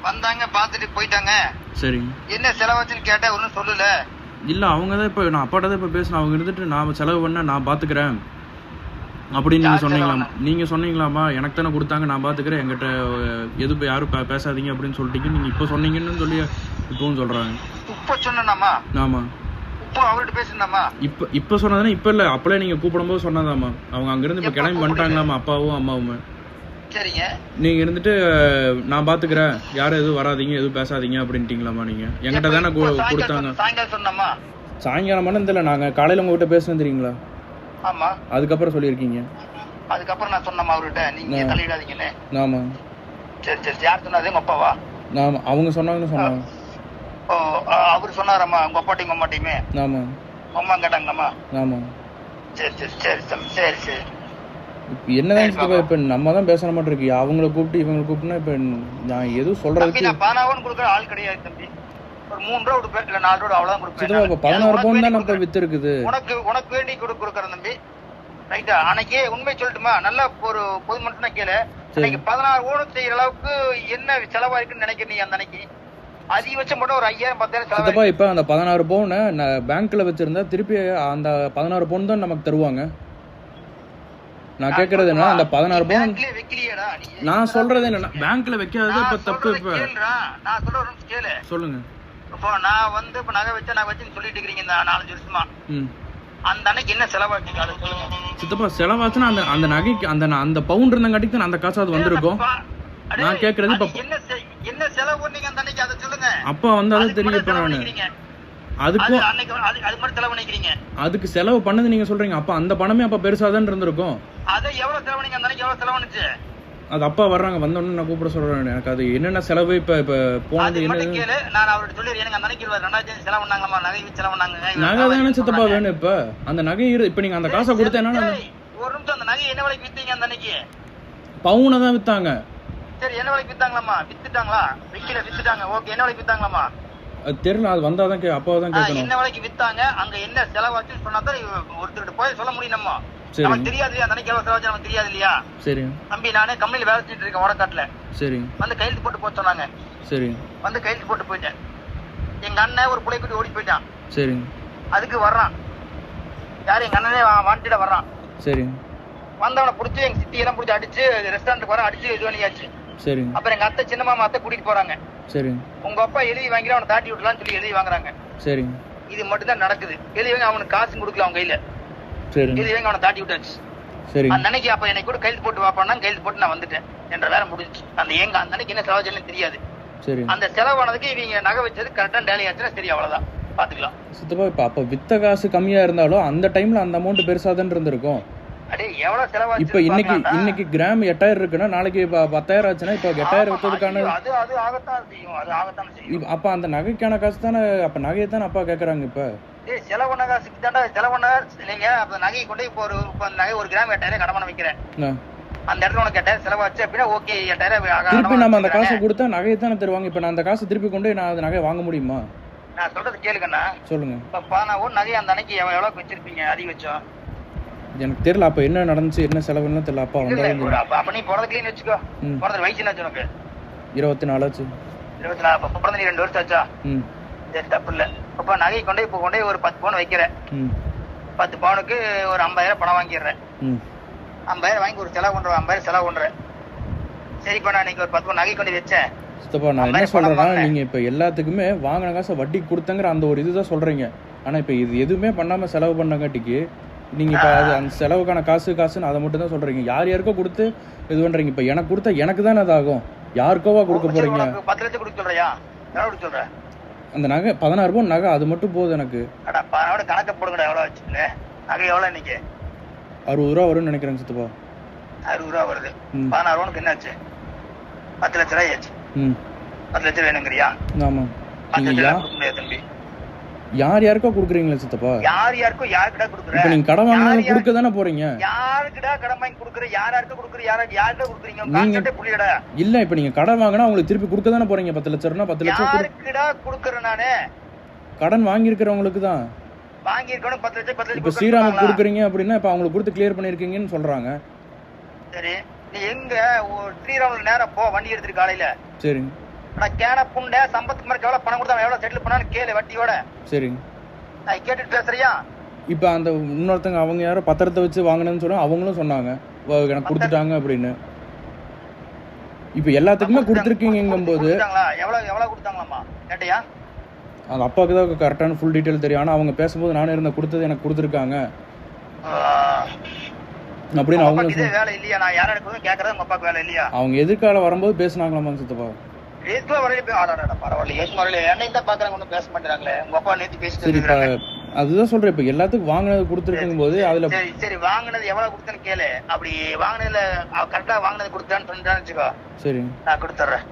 வந்தாங்க, பாத்துட்டு போயிட்டாங்க. சரிங்க. என்ன செலவாச்சுன்னு கேட்டா ஒன்றும் சொல்லல. இல்லை அவங்க தான் இப்போ நான் அப்பாட்ட தான் இப்போ பேசினேன். அவங்க இருந்துட்டு நான் செலவு பண்ண நான் பார்த்துக்கிறேன் அப்படின்னு நீங்கள் சொன்னீங்களாமா. நீங்கள் சொன்னீங்களாமா எனக்கு தானே கொடுத்தாங்க நான் பார்த்துக்கிறேன், எங்கிட்ட எது யாரும் பேசாதீங்க அப்படின்னு சொல்லிட்டீங்க. நீங்கள் இப்போ சொன்னீங்கன்னு சொல்லி இப்போவும் சொல்கிறாங்க. இப்போ சொன்னாமா? ஆமாம். இப்போ அவர்கிட்ட பேசுனாமா? இப்போ சொன்னதானே? இப்போ இல்லை, அப்போலே நீங்கள் கூப்பிடும்போது சொன்னதாமா. அவங்க அங்கேருந்து இப்போ கிளம்பி வந்துட்டாங்களாமா, அப்பாவும் அம்மாவுமே. சரிங்க. நீங்கள் இருந்துட்டு நான் பார்த்துக்கிறேன், யாரும் எதுவும் வராதிங்க எதுவும் பேசாதீங்க அப்படின்ட்டீங்களாமா. நீங்கள் எங்கிட்ட தானே கொடுத்தாங்க. சாயங்காலம் சொன்னோமா? சாயங்காலம் மட்டும் தெரியல, நாங்கள் காலையில் உங்ககிட்ட பேசுனது தெரியுங்களா? ஆமா. அதுக்கப்புறம் சொல்லியிருக்கீங்க. அதுக்கப்புறம் நான் சொன்னமா அவர்கிட்ட நீங்க தலையிடாதீங்கன்னு. ஆமா. சரி சரி. யார் சொன்னது? உங்க அப்பாவா? ஆமா, அவங்க சொன்னாங்கன்னு சொன்னாங்க. ஓ, அவர் சொன்னாராமா உங்க அப்பாட்டையும் அம்மாட்டையுமே? ஆமா. அம்மா கேட்டாங்கம்மா? ஆமா. சரி சரி சரி சரி சரி. என்னதான் இப்ப நம்ம தான் பேச மாட்டோம் இருக்கு. அவங்கள கூப்பிட்டு இவங்களை கூப்பிட்டுனா இப்ப நான் எதுவும் சொல்றதுக்கு 16 கொடுக்குற ஆள் கிடையாது தம்பி. ஒரு 3 ரூபா கொடுப்பேன், இல்ல 4 ரூபா அவ்வளவுதான் கொடுப்பேன். 16 பவுன் தான் நம்ம வித்து இருக்குது. உனக்கு வேண்டி கொடுக்குறேன் தம்பி. ரைட்டா? அன்னைக்கே உண்மை சொல்லட்டுமா? நல்லா ஒரு பொது மனுஷனா கேளு. அன்னைக்கு 16 பவுன் செய்யற அளவுக்கு என்ன செலவா இருக்குன்னு நினைக்கிறேன் நீ? அந்த அன்னைக்கு அதிகபட்சம் மட்டும் ஒரு 5000 10,000 இப்ப அந்த 16 பவுனை பேங்க்ல வச்சிருந்தா திருப்பி அந்த 16 பவுன் தான் நமக்கு தருவாங்க. நான் கேக்குறது என்ன, அந்த 16 பவுன் நான் சொல்றது என்ன, பேங்க்ல வைக்காதது இப்ப தப்பு. இப்ப நான் சொல்றேன் கேளு. சொல்லுங்க. இப்போ நான் வந்து இப்ப நகை வச்சுன்னு சொல்லிட்டு இருக்கீங்க இந்த 4-5 வருஷமா. அந்த அன்னைக்கு என்ன செலவாச்சுங்க அதை சொல்லுங்க. சித்தப்பா செலவாச்சுன்னா அந்த நகைக்கு அந்த பவுன் இருந்தங்காட்டிக்கு தான் அந்த காசு அது வந்திருக்கும். நான் கேக்குறது இப்ப என்ன செலவு பண்ணீங்க அந்த அன்னைக்கு அதை சொல்லுங்க. அப்பா வந்து அதை தெரியும். இப்ப நானு அதுக்கும் அதுக்கு செலவு பண்ணது நீங்க சொல்றீங்க. அப்ப அந்த பணமே அப்ப பெருசாதான் இருந்திருக்கும். அதை எவ்வளவு செலவு பண்ணீங்க அந்த அன்னைக்கு? எவ்வளவு செலவு பண்ணுச்சு? அது அப்பா வர்றாங்க, வந்தோன்னு நான் கூப்பிட சொல்றேன். எனக்கு அது என்னென்ன செலவு இப்ப போனது என்ன கேளு. நான் அவர்கிட்ட சொல்லிடுறேன். எனக்கு அந்த அன்னைக்கு 2000 செலவு பண்ணாங்களாமா? நகை செலவு பண்ணாங்க. நகை தானே சித்தப்பா வேணும். இப்ப அந்த நகை இப்ப நீங்க அந்த காசை கொடுத்தா என்ன? ஒரு நிமிஷம். அந்த நகை என்ன விலைக்கு வித்தீங்க அந்த அன்னைக்கு? பவுனை தான் வித்தாங்க. சரி, என்ன விலைக்கு வித்தாங்களாமா? வித்துட்டாங்களா? விக்கல, வித்துட்டாங்க. ஓகே, என்ன விலைக்கு வித்தாங்களாமா? அது தெரியல, அது வந்தாதான் அப்பாவை தான் கேட்கணும். என்ன விலைக்கு வித்தாங்க, அங்க என்ன செலவாச்சுன்னு சொன்னா தான் ஒருத்தர்கிட்ட போய் சொல்ல முடியும். நமக்கு தெரியாது இல்லையா? அந்த அன்னைக்கு எவ்வளவு செலவாச்சு நமக்கு தெரியாது இல்லையா? சரி தம்பி, நானே கம்பெனில வேலை செஞ்சுட்டு இருக்கேன் ஓடக்காட்டுல. சரி. வந்து கையெழுத்து போட்டு போக சொன்னாங்க. சரி. வந்து கையெழுத்து போட்டு போயிட்டேன். எங்க அண்ணன் ஒரு புள்ளைக்குட்டி ஓடி போயிட்டான். சரி. அதுக்கு வர்றான் யாரு? எங்க அண்ணனே வாண்டிட வர்றான். சரி. வந்தவனை புடிச்சு எங்க சித்தி எல்லாம் புடிச்சு அடிச்சு ரெஸ்டாரண்ட்டுக்கு வர அடிச்சு இது பண்ணியாச்சு. சரி. அப்புறம் எங்க அத்தை சின்ன மாமா அத்தை கூட்டிட்டு போறாங்க. சரி. உங்க அப்பா எழுதி வாங்கி அவனை தாட்டி விடலாம்னு சொல்லி எழுதி வாங்குறாங்க. சரி. இது மட்டும் தான் நடக்குது. எழுதி வாங்க அவனுக்கு காசு கொடுக்கல அவங்க கையில. சரி. எழுதி வாங்க அவனை தாட்டி விட்டாச்சு. சரி. அந்த அன்னைக்கு அப்ப என்னை கூட கைது போட்டு வாப்பான்னா கைது போட்டு நான் வந்துட்டேன். என்ற வேலை முடிஞ்சு. அந்த அன்னைக்கு என்ன செலவாச்சுன்னு தெரியாது. சரி. அந்த செலவானதுக்கு இவங்க நகை வச்சது கரெக்டா டேலி ஆச்சுன்னா சரி, அவ்வளவுதான், பாத்துக்கலாம். சித்தப்பா இப்ப அப்ப வித்த காசு கம்மியா இருந்தாலும் அந்த டைம்ல அந்த அமௌண்ட் பெருசாதான் இருந்திருக்கும். இப்ப இன்னைக்கு கிராம் 8000 இருக்குன்னா நாளைக்கு 10,000 ஆச்சுன்னா இப்ப 8000 வித்ததுக்கான அப்ப அந்த நகைக்கான காசு தானே. அப்ப நகையை தானே அப்பா கேக்குறாங்க. இப்ப செலவுன காசுக்கு தாண்டா செலவுன இல்லைங்க. அப்ப நகை கொண்டு இப்போ ஒரு நகை 1 கிராம் 8000 கடமான வைக்கிறேன். அந்த இடத்துல உனக்கு 8000 செலவாச்சு அப்படின்னா ஓகே, 8000 திருப்பி நம்ம அந்த காசை கொடுத்தா நகையை தானே தருவாங்க. இப்ப நான் அந்த காசை திருப்பி கொண்டு நான் அந்த நகையை வாங்க முடியுமா? நான் சொல்றது கேளுங்கண்ணா. சொல்லுங்க. இப்ப 11 நகை அந்த அன்னைக்கு எவ்வளவு வச்சிருப்பீங்க அதிகபட்சம்? எனக்கு தெரியல அப்ப என்ன நடந்துச்சு, என்ன செலவுன்னு தெரியல. அப்பா வந்தாங்க. அப்ப நீ பிறந்ததுலன்னு வச்சுக்கோ. பிறந்த வயசு என்ன உனக்கு? 24 ஆச்சு. 24. அப்ப பிறந்த நீ 2 வருஷம் ஆச்சா? சரி, தப்பு இல்ல. அப்ப நகை கொண்டே ஒரு 10 பவுன் வைக்கிறேன். 10 பவுனுக்கு ஒரு 50,000 பணம் வாங்கிடுறேன். 50,000 வாங்கி ஒரு செலவு பண்றேன். 50,000 செலவு பண்றேன். சரிப்பா, நான் இன்னைக்கு ஒரு 10 பவுன் நகை கொண்டு வச்சேன். சித்தப்பா நான் என்ன சொல்றேன்னா, நீங்க இப்ப எல்லாத்துக்குமே வாங்கின காசை வட்டி கொடுத்தங்கிற அந்த ஒரு இதுதான் சொல்றீங்க. ஆனா இப்ப இது எதுவுமே பண்ணாம செலவு பண்ணங்காட்டிக்கு நீங்க இப்ப அது அந்த செலவுக்கான காசுன்னு அதை மட்டும் தான் சொல்றீங்க. யாருக்கோ கொடுத்து இது பண்றீங்க. இப்ப எனக்கு கொடுத்தா எனக்கு தானே அது ஆகும். யாருக்கோவா கொடுக்க போறீங்க? 10 லட்சம் கொடுக்க சொல்றியா? எவ்வளவு சொல்ற? அந்த நகை 16 பவுன் நகை அது மட்டும் போதும் எனக்கு. கணக்கு போடுங்கடா. எவ்வளவு வச்சுங்க நகை? எவ்வளவு இன்னைக்கு? 60 ரூபா வரும்னு நினைக்கிறேன் சித்தப்பா. 60 ரூபா வருது. 16 பவுனுக்கு என்ன ஆச்சு? 10 லட்சம் ரூபாய் ஆச்சு. 10 லட்சம் வேணுங்கிறியா? ஆமா. 10 லட்சம் கொடுக்க முடியாது தம்பி. யாருக்கோ குடுக்குறீங்களா சித்தப்பா? யாருக்கோ யாருக்கிட்ட குடுக்குறீங்க? இப்ப நீங்க கடன் வாங்குறது குடுக்க தானே போறீங்க. யாருக்கிட்ட கடன் வாங்கி குடுக்குற? யாருக்கு குடுக்குற? யார்கிட்ட குடுக்குறீங்க? கான்செப்டே புரியடா. இல்ல இப்ப நீங்க கடன் வாங்குனா உங்களுக்கு திருப்பி குடுக்க தானே போறீங்க. 10 லட்சம்னா 10 லட்சம் யாருக்கிட்ட குடுக்குறேன் நானே? கடன் வாங்கி இருக்கிறவங்களுக்கு தான். வாங்கி இருக்கணும் 10 லட்சம் இப்ப ஸ்ரீராமுக்கு குடுக்குறீங்க அப்படின்னா இப்ப அவங்களுக்கு கொடுத்து கிளியர் பண்ணிருக்கீங்கன்னு சொல்றாங்க. சரி, நீ எங்க ஸ்ரீராமுல நேரா போ, வண்டி எடுத்துட்டு காலையில. சரி. நான் கேன புண்டை சம்பத்துக்கு எவ்வளவு பணம் கொடுத்தா எவ்வளவு செட்டில் பண்ணான்னு கேளு வட்டியோட. சரி நான் கேட்டுட்டு பேசுறியா? இப்ப அந்த இன்னொருத்தங்க அவங்க யாரோ பத்திரத்தை வச்சு வாங்கினேன்னு சொன்னா அவங்களும் சொன்னாங்க எனக்கு கொடுத்துட்டாங்க அப்படின்னு. இப்ப எல்லாத்துக்குமே கொடுத்துருக்கீங்கும் போது எவ்வளவு கொடுத்தாங்களாமா கேட்டியா? அந்த அப்பாவுக்கு தான் கரெக்டான ஃபுல் டீட்டெயில் தெரியும். ஆனா அவங்க பேசும்போது நானே இருந்த கொடுத்தது எனக்கு கொடுத்துருக்காங்க அப்படின்னு அவங்க வேலை இல்லையா? நான் யாரும் எனக்கு கேட்கறது உங்க அப்பாவுக்கு வேலை இல்லையா? அவங்க எதிர்கால வரும்போது பேசுனாங்களாமா சித்தப்பா? அதுதான் சொல்றேன். இப்ப எல்லாத்துக்கும் வாங்கினது கொடுத்துருக்கும் போது அதுல சரி வாங்கினது எவ்வளவு கொடுத்தேன்னு கேளு. அப்படி வாங்கினதுல கரெக்டா வாங்கினது கொடுத்தான்னு சொன்னான்னு வச்சுக்கோ, சரி நான் கொடுத்துறேன்.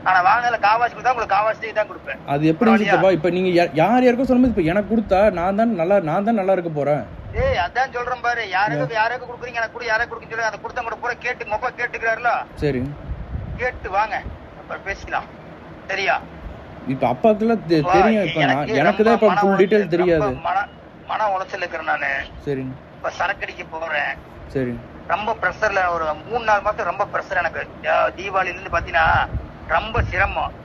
ஆனா வாங்கினதுல காவாசி கொடுத்தா உங்களுக்கு காவாசி தான் கொடுப்பேன். அது எப்படி சித்தப்பா? இப்ப நீங்க யாருக்கும் சொல்லும்போது இப்ப எனக்கு கொடுத்தா நான் தான் நல்லா இருக்க போறேன். ஏய் அதான் சொல்றேன் பாரு, யாருக்கு கொடுக்குறீங்க எனக்கு கூட யாருக்கு கொடுக்குன்னு சொல்லி அதை கொடுத்தா கூட பூரா கேட்டு மொப்பா கேட்டுக்கிறாருல. சரி கேட்டு வாங்க அப்புறம் பேசிக்கலாம் சரியா? இப்ப அப்பாக்குலாம் தெரியும். இப்ப எனக்கு தான் இப்ப ஃபுல் டீடைல் தெரியாது. மன உளைச்சல் இருக்கிறேன் நானு. சரி இப்ப சரக்கடிக்க போறேன். சரி ரொம்ப பிரஷர்ல ஒரு 3-4 மாசம் ரொம்ப பிரஷர் எனக்கு. தீபாவளில இருந்து பாத்தீங்கன்னா ரொம்ப சிரமம்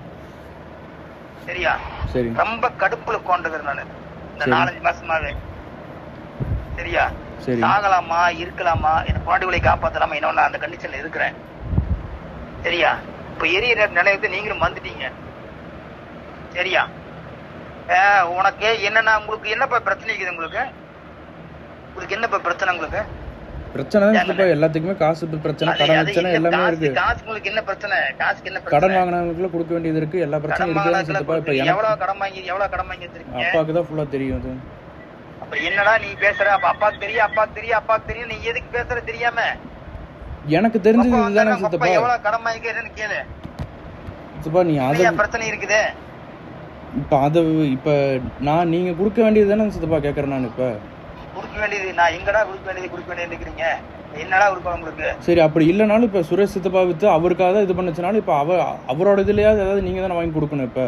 சரியா? சரி ரொம்ப கடுப்புல கொண்டிருக்கிறேன் நானு இந்த 4-5 மாசமாவே சரியா? சாகலாமா இருக்கலாமா என்ன பாண்டுகளை காப்பாத்தலாமா இன்னொன்னு அந்த கண்டிஷன்ல இருக்கிறேன் சரியா? இப்ப எரிய நிலையத்தை நீங்களும் வந்துட்டீங்க சரியா? உனக்கு என்னன்னா உங்களுக்கு என்னப்பா பிரச்சனை இருக்குது? உங்களுக்கு என்னப்பா பிரச்சனை? உங்களுக்கு பிரச்சனை எல்லாத்துக்குமே காசு பிரச்சனை, கடன் பிரச்சனை எல்லாமே இருக்கு. காசு உங்களுக்கு என்ன பிரச்சனை? காசுக்கு என்ன பிரச்சனை? கடன் வாங்கினவங்களுக்கு கொடுக்க வேண்டியது இருக்கு. எல்லா பிரச்சனையும் இருக்கு. எவ்வளவு கடன் வாங்கி வச்சிருக்கீங்க? அப்பாவுக்கு தான் ஃபுல்லா தெரியும் அது. அப்ப என்னடா நீ பேசுற? அப்ப அப்பாக்கு தெரியும் நீ எதுக்கு பேசுற தெரியாம? எனக்கு தெரிஞ்சது இதுதானே சித்தப்பா. எவ்வளவு கடன் வாங்கிக்கிறேன்னு கேளு சித்தப்பா. நீ அத பிரச்சனை இருக்குது. இப்ப நான் நீங்க கொடுக்க வேண்டியது தானே சித்தப்பா கேக்குறேன். நான் இப்ப கொடுக்க வேண்டியது நான் எங்கடா கொடுக்க வேண்டியது இருக்கிறீங்க? என்னடா கொடுக்கணும் உங்களுக்கு? சரி அப்படி இல்லனாலும் இப்ப சுரேஷ் சித்தப்பா வித்து அவருக்காக தான் இது பண்ணச்சுனாலும் இப்ப அவரோட இதுலயாவது ஏதாவது நீங்க தானே வாங்கி கொடுக்கணும். இப்ப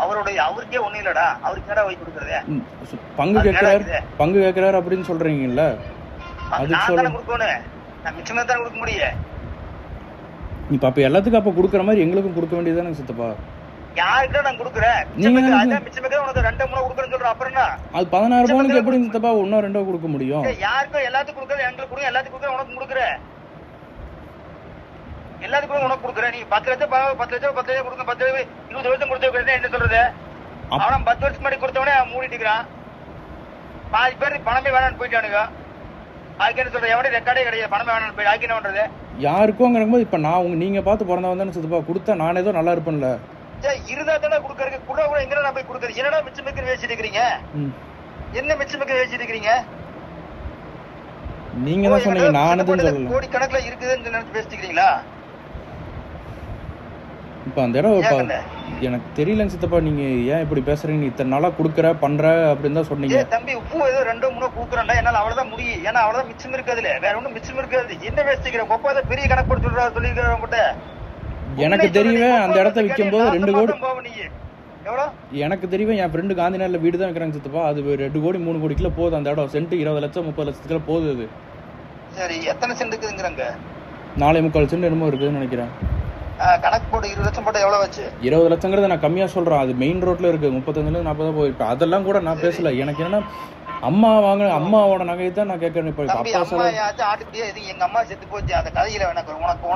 அவருக்கே ஒண்ணு இல்லடா, அவருக்கு என்னடா வாங்கி கொடுக்கறதே? பங்கு கேக்குறாரு அப்படின்னு சொல்றீங்கல்ல, அதுக்கு சொல்ல கொடுக்கணும். நான் மிச்சமே தான் கொடுக்க முடியும். இப்ப அப்ப எல்லாத்துக்கும் அப்ப கொடுக்கற மாதிரி எங்களுக்கும் கொடுக்க வேண்டியதுதானே சித்தப்பா? யாருக்கு நான் கொடுக்குறேன்? மிச்சமே உனக்கு 2-3 கொடுக்கறேன்னு சொல்ற. அப்புறம் என்ன அது 16 ரூபாய்க்கு எப்படி சித்தப்பா 1-2 கொடுக்க முடியும்? யாருக்கும் எல்லாத்துக்கும் கொடுக்கறது எங்களுக்கு கொடுங்க, எல்லாத்துக்கும் கொடுக்கற உனக்கு கொடுக்குறேன். எல்லாத்துக்கும் உனக்கு கொடுக்குறேன். நீ 10 லட்சம் 10 லட்சம் கொடுங்க, 10 20 வருஷம் கொடுத்த என்ன சொல்றது? அவன் 10 வருஷம் முன்னாடி கொடுத்தவனே மூடிட்டு இருக்கிறான். பாதி பேர் பணமே வேணான்னு போயிட்டானுங்க. அதுக்கு என்ன சொல்ற? எவனே ரெக்கார்டே கிடையாது, பணமே வேணான்னு போய் அதுக்கு என்ன பண்றது? யாருக்கும் போது இப்ப நான் நீங்க பார்த்து பிறந்தவன் தானே சித்தப்பா. கொடுத்தா நானே ஏதோ நல்லா இருப்பேன்ல. இருந்தா தானே கொடுக்கறதுக்கு கூட எங்க போய் கொடுக்கறது? என்னடா மிச்சம் மிக்க பேசிட்டு இருக்கிறீங்க? என்ன மிச்சம் மிக்க பேசிட்டு இருக்கிறீங்க? நீங்க தான் சொன்னீங்க, நான் எதுவும் சொல்லல. கோடி கணக்குல இருக்குதுன்னு நினைச்சு பேசிட்டு இருக்கீங்களா? இப்ப அந்த இடம் எனக்கு தெரியலங்க சித்தப்பா. நீங்க ஏன் இப்படி பேசுறீங்க? இத்தனை நாளா குடுக்கற பண்ற அப்படின்னு தான் சொன்னீங்க. தம்பி உப்பு ஏதோ 2-3 குடுக்குறேன்டா, என்னால அவ்வளவுதான் முடியும். ஏன்னா அவ்வளவுதான் மிச்சம் இருக்காதுல, வேற ஒண்ணும் மிச்சம் இருக்காது. என்ன பேசிக்கிறேன்? கொப்பா தான் பெரிய கணக்கு போட்டு சொல்றா சொல்லிருக்கிறேன் உங்ககிட்ட. எனக்கு தெரியவே அந்த இடத்த விற்கும் போது 2 கோடி எனக்கு தெரியவே என் ஃப்ரெண்டு காந்திநகர்ல வீடு தான் வைக்கிறாங்க சித்தப்பா. அது 2 கோடி 3 கோடிக்குள்ள போகுது அந்த இடம். சென்ட் 20 லட்சம் 30 லட்சத்துக்குள்ள போகுது அது. சரி எத்தனை சென்ட் இருக்குதுங்கிறாங்க? 4.25 சென்ட் என்னமோ இருக்குதுன்னு நினைக்கிறேன். கணக்கு போட்டு 20 லட்சம் போட்டு எவ்வளவு வச்சு? 20 லட்சங்கிறத நான் கம்மியா சொல்றேன். அது மெயின் ரோட்ல இருக்கு. 35 40 போயிருக்கு. அதெல்லாம் கூட நான் பேசல. எனக்கு என்னன்னா அம்மாவோட நகையை தான் நான் கேட்கறேன். இப்ப எங்க அம்மா செத்து போச்சு அந்த கதையில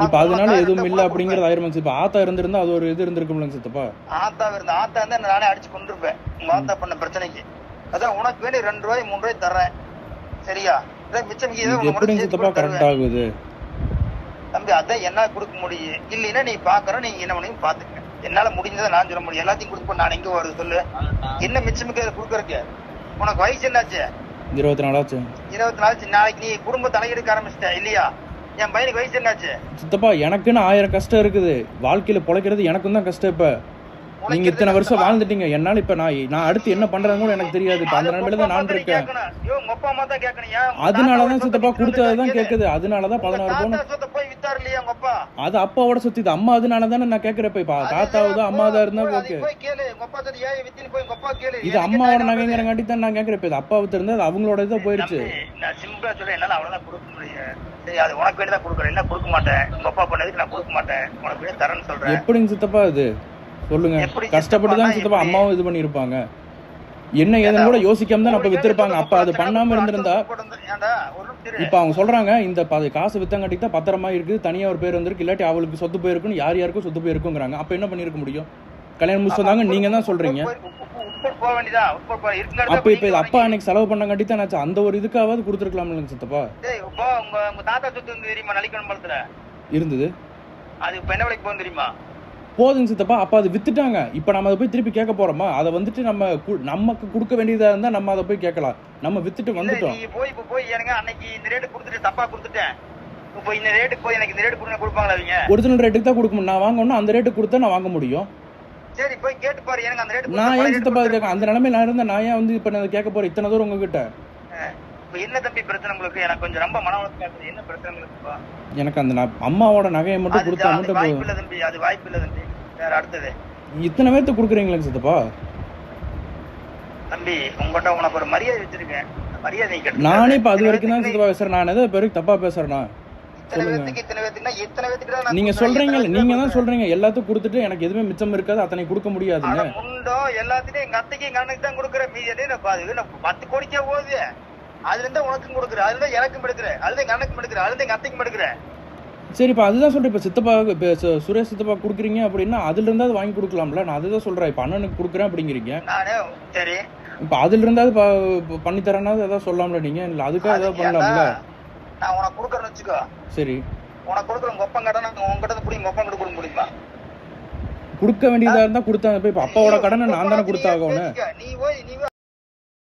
இப்ப அதனால எதுவும் இல்ல அப்படிங்கறது ஆயிரம். இப்ப ஆத்தா இருந்திருந்தா அது ஒரு இது இருந்திருக்கும்ல சித்தப்பா. ஆத்தா இருந்தா நானே அடிச்சு கொண்டிருப்பேன் உங்க ஆத்தா பண்ண பிரச்சனைக்கு. அதான் உனக்கு வேண்டி 2 ரூபாய் 3 ரூபாய் தர்றேன் சரியா? மிச்சம் எப்படி சித்தப்பா கரெக்ட் ஆகுது தம்பி? அதான் என்ன கொடுக்க முடியும். இல்லைன்னா நீ பாக்குற, நீங்க என்ன பண்ணி பாத்துக்க. என்னால முடிஞ்சதை நான் சொல்ல முடியும். எல்லாத்தையும் கொடுப்போம். நான் எங்க வருது சொல்லு? என்ன மிச்சமிக்க கொடுக்கறக்கு? உனக்கு வயசு என்னாச்சு? 24 ஆச்சு. 24 ஆச்சு. நாளைக்கு நீ குடும்ப தலையெடுக்க ஆரம்பிச்சிட்ட இல்லையா? என் பையனுக்கு வயசு என்னாச்சு? சித்தப்பா எனக்குன்னு 1000 கஷ்டம் இருக்குது. வாழ்க்கையில பொழைக்கிறது எனக்கும் தான் கஷ்டம். இப்ப நீங்க இத்தனை வருஷம் வாழ்ந்துட்டீங்க. என்னால இப்ப நான் அடுத்து என்ன பண்றதுன்னு கூட எனக்கு தெரியாது. இப்ப அந்த நிலைமையில தான் நான் இருக்கேன். அதனாலதான் சித்தப்பா கொடுத்ததான் கேக்குது. அதனாலதான் 16 பவுன் அது அப்பாவோட சொத்து. இது அம்மா. அதனாலதானே நான் கேக்குறப்ப இப்ப தாத்தாவது அம்மாதான் இருந்தா ஓகே. இது அம்மாவோட நகைங்கிறங்காட்டி தான் நான் கேக்குறேன். இப்ப இது அப்பாவுக்கு இருந்தா அது அவங்களோட இதை போயிருச்சு. நான் சிம்பிளா சொல்றேன், என்னால அவ்வளவுதான் கொடுக்க முடியும். சரி அது உனக்கு வேண்டி தான் கொடுக்குறேன், என்ன கொடுக்க மாட்டேன், உங்க அப்பா பண்ணதுக்கு நான் கொடுக்க மாட்டேன், உனக்கு வேண்டி தரேன்னு சொல்றேன். எப்படிங்க சித்தப்பா இது சொல்லுங்க? கஷ்டப்பட்டு தான் சித்தப்பா அம்மாவும் இது பண்ணிருப்பாங்க, என்ன ஏதுன்னு கூட யோசிக்காம தான் அப்ப வித்திருப்பாங்க. அப்ப அது பண்ணாம இருந்திருந்தா இப்ப அவங்க சொல்றாங்க இந்த காசு வித்தங்காட்டி தான் பத்திரமா இருக்கு, தனியா ஒரு பேர் வந்திருக்கு, இல்லாட்டி அவளுக்கு சொத்து போயிருக்குன்னு யார் யாருக்கும் சொத்து போயிருக்குங்கிறாங்க. அப்ப என்ன பண்ணிருக்க முடியும்? கல்யாணம் முடிச்சதாங்க நீங்க தான் சொல்றீங்க. அப்ப இப்ப இது அப்பா அன்னைக்கு செலவு பண்ணங்காட்டி தான் ஆச்சு, அந்த ஒரு இதுக்காவது கொடுத்துருக்கலாம் சித்தப்பா. உங்க தாத்தா சொத்து வந்து தெரியுமா நலிக்கணும்பலத்துல இருந்தது, அது இப்ப என்ன விலைக்கு போகும் தெரியுமா? போதுங்க சித்தப்பா. அப்ப அது வித்துட்டாங்க, இப்ப நம்ம அதை போய் திருப்பி கேட்க போறோமா? அதை வந்துட்டு நமக்கு கொடுக்க வேண்டியதா இருந்தா நம்ம அதை போய் கேட்கலாம், நம்ம வித்துட்டு வந்துட்டோம். நீ போய் எனக்கு அன்னைக்கு இந்த ரேட்டு கொடுத்துட்டு தப்பா கொடுத்துட்டேன், இப்போ இந்த ரேட்டுக்கு போய் எனக்கு இந்த ரேட்டு கொடுப்பாங்களா அவங்க? ஒரிஜினல் ரேட்டுக்கு தான் கொடுக்கணும், நான் வாங்கணும் அந்த ரேட்டு கொடுத்தா நான் வாங்க முடியும். சரி போய் கேட்டு பாரு, எனக்கு அந்த ரேட்டு. நான் ஏன் சித்தப்பா கேட்க அந்த நிலைமையில நான் இருந்தா நான் ஏன் வந்து இப்ப நான் கேட்க போறேன் இத்தனை தூரம் உங்ககிட்ட? என்ன தம்பி பிரச்சனை உங்களுக்கு? எனக்கு கொஞ்சம் ரொம்ப மன உளைச்சலா இருக்கு. என்ன பிரச்சனை உங்களுக்கு? எனக்கு அந்த அம்மாவோட நகையை மட்டும் கொடுத்தா மட்டும் வாய்ப்பு இல்ல தம்பி, அது வாய்ப்பு இல்ல தம்பி. வேற அடுத்தது இத்தனை பேர்த்து கொடுக்குறீங்களா சித்தப்பா? தம்பி உங்ககிட்ட உனக்கு ஒரு மரியாதை வச்சிருக்கேன், மரியாதை கேட்டு நானே இப்ப அது வரைக்கும் தான் சித்தப்பா பேசுறேன். நான் ஏதோ பேருக்கு தப்பா பேசுறேன்னா நீங்க சொல்றீங்க, நீங்க தான் சொல்றீங்க எல்லாத்துக்கும் கொடுத்துட்டு எனக்கு எதுவுமே மிச்சம் இருக்காது, அத்தனை கொடுக்க முடியாதுங்க. முண்டோ எல்லாத்தையும் எங்க அத்தைக்கு எங்க அண்ணனுக்கு தான் கொடுக்குற, மீதி 10 கோடிக்கே போகுது, அதுல இருந்தா உனக்கும் கொடுக்குற, அதுல இருந்தா எனக்கும் எடுக்கிற, அதுல எங்க அண்ணனுக்கும் எடுக்கிற, அதுல இருந்து எங்க அத்தைக்கும் எடுக்கிற. சரி இப்ப அதுதான் சொல்றேன், இப்ப சித்தப்பா சுரேஷ் சித்தப்பா குடுக்குறீங்க அப்படின்னா அதுல இருந்தாவது வாங்கி கொடுக்கலாம்ல. நான் அதுதான் சொல்றேன், இப்ப அண்ணனுக்கு கொடுக்குறேன் அப்படிங்கிறீங்க. சரி இப்ப அதுல இருந்தாவது பண்ணி தரேன்னா ஏதாவது சொல்லலாம்ல நீங்க, இல்ல அதுக்காக ஏதாவது பண்ணலாம்ல? நான் உனக்கு கொடுக்குறேன்னு வச்சுக்கோ. சரி உனக்கு கொடுக்குற உங்க அப்பா கடனை உங்ககிட்ட புடி, உங்க அப்பா கிட்ட கொடுக்க முடியுமா? கொடுக்க வேண்டியதா இருந்தா கொடுத்தாங்க. இப்ப அப்பாவோட கடனை நான் தானே கொடுத்தாகணும். நீ போய்